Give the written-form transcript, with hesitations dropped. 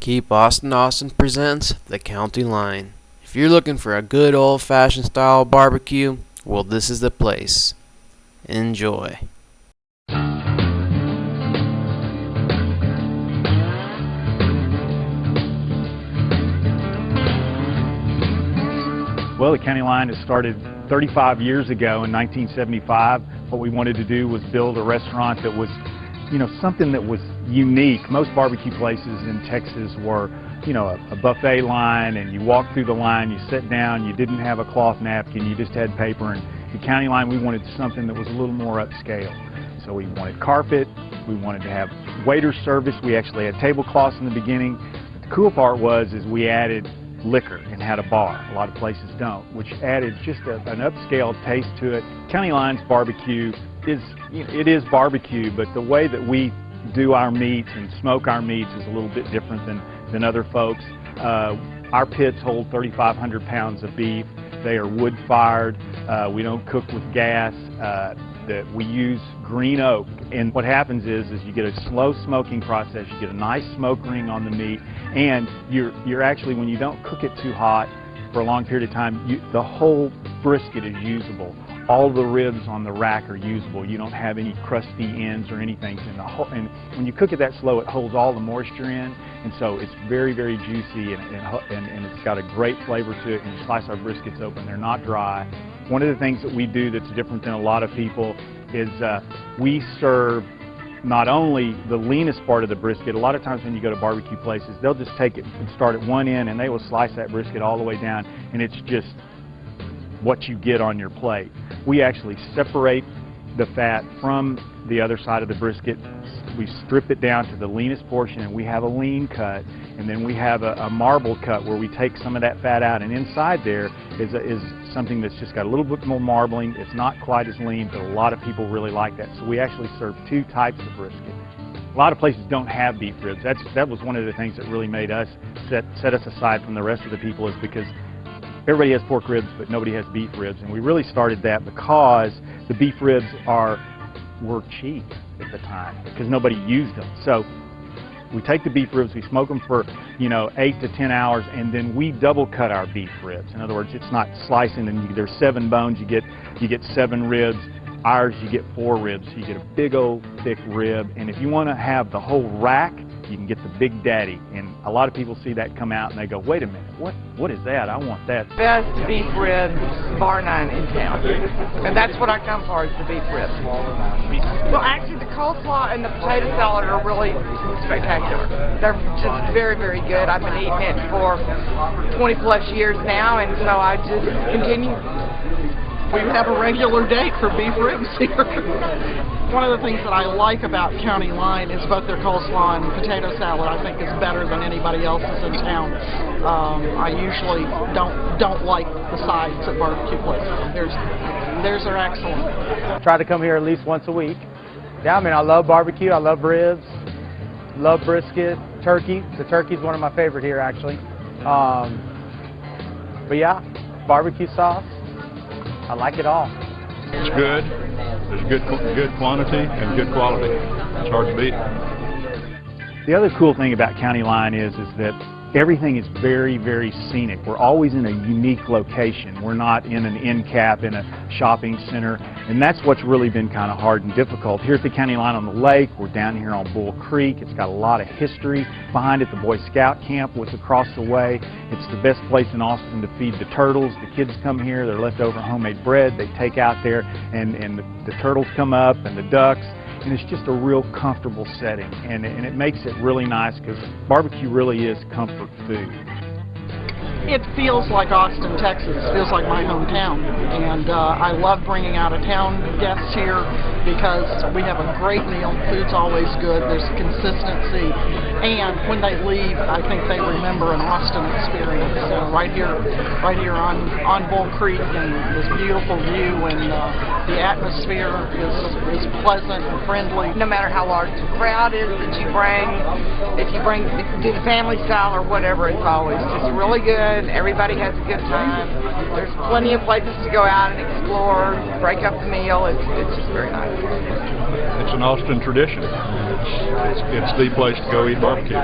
Keep Austin presents The County Line. If you're looking for a good old-fashioned style barbecue, well, this is the place. Enjoy. Well, the County Line has started 35 years ago in 1975. What we wanted to do was build a restaurant that was, something that was unique. Most barbecue places in Texas were, a buffet line, and you walked through the line, you sat down, you didn't have a cloth napkin, you just had paper. And the County Line, we wanted something that was a little more upscale. So we wanted carpet, we wanted to have waiter service. We actually had tablecloths in the beginning. But the cool part was we added liquor and had a bar. A lot of places don't, which added just an upscale taste to it. County Line's barbecue is barbecue, but the way that we do our meats and smoke our meats is a little bit different than other folks. Our pits hold 3,500 pounds of beef. They are wood-fired. We don't cook with gas. We use green oak, and what happens is you get a slow smoking process. You get a nice smoke ring on the meat, and you're actually, when you don't cook it too hot for a long period of time, the whole brisket is usable. All the ribs on the rack are usable. You don't have any crusty ends or anything. And when you cook it that slow, it holds all the moisture in, and so it's very, very juicy, and it's got a great flavor to it. And you slice our briskets open; they're not dry. One of the things that we do that's different than a lot of people is we serve not only the leanest part of the brisket. A lot of times when you go to barbecue places, they'll just take it and start at one end, and they will slice that brisket all the way down, and it's just what you get on your plate. We actually separate the fat from the other side of the brisket. We strip it down to the leanest portion, and we have a lean cut, and then we have a marble cut where we take some of that fat out, and inside there is something that's just got a little bit more marbling. It's not quite as lean, but a lot of people really like that. So we actually serve two types of brisket. A lot of places don't have beef ribs. That was one of the things that really made us set us aside from the rest of the people, is because everybody has pork ribs, but nobody has beef ribs. And we really started that because the beef ribs were cheap at the time, because nobody used them. So we take the beef ribs, we smoke them for 8 to 10 hours, and then we double cut our beef ribs. In other words, it's not slicing, and there's 7 bones, you get 7 ribs. Ours, you get 4 ribs, so you get a big old thick rib. And if you want to have the whole rack, you can get the Big Daddy. And a lot of people see that come out and they go, wait a minute, what is that? I want that. Best beef ribs, bar none, in town. And that's what I come for, is the beef ribs. Well, actually, the coleslaw and the potato salad are really spectacular. They're just very, very good. I've been eating it for 20 plus years now, and so I just continue. We have a regular date for beef ribs here. One of the things that I like about County Line is both their coleslaw and potato salad. I think is better than anybody else's in town. I usually don't like the sides at barbecue places. Theirs are excellent. Try to come here at least once a week. Yeah, I love barbecue. I love ribs. Love brisket, turkey. The turkey's one of my favorite here, actually. But yeah, barbecue sauce. I like it all. It's good. There's good quantity and good quality. It's hard to beat. The other cool thing about County Line is that everything is very, very scenic. We're always in a unique location. We're not in an end cap in a shopping center, and that's what's really been kind of hard and difficult. Here at the County Line on the lake, we're down here on Bull Creek. It's got a lot of history behind it. The Boy Scout camp was across the way. It's the best place in Austin to feed the turtles. The kids come here, they're leftover homemade bread they take out there, and the turtles come up, and the ducks. And it's just a real comfortable setting, and it makes it really nice, because barbecue really is comfort food. It feels like Austin, Texas. It feels like my hometown, and I love bringing out-of-town guests here because we have a great meal. Food's always good. There's consistency, and when they leave, I think they remember an Austin experience. Right here on Bull Creek, and this beautiful view, and the atmosphere is pleasant and friendly. No matter how large the crowd is that you bring, if you do the family style or whatever, it's always just really good. Everybody has a good time. There's plenty of places to go out and explore, break up the meal. It's just very nice. It's an Austin tradition. It's the place to go eat barbecue.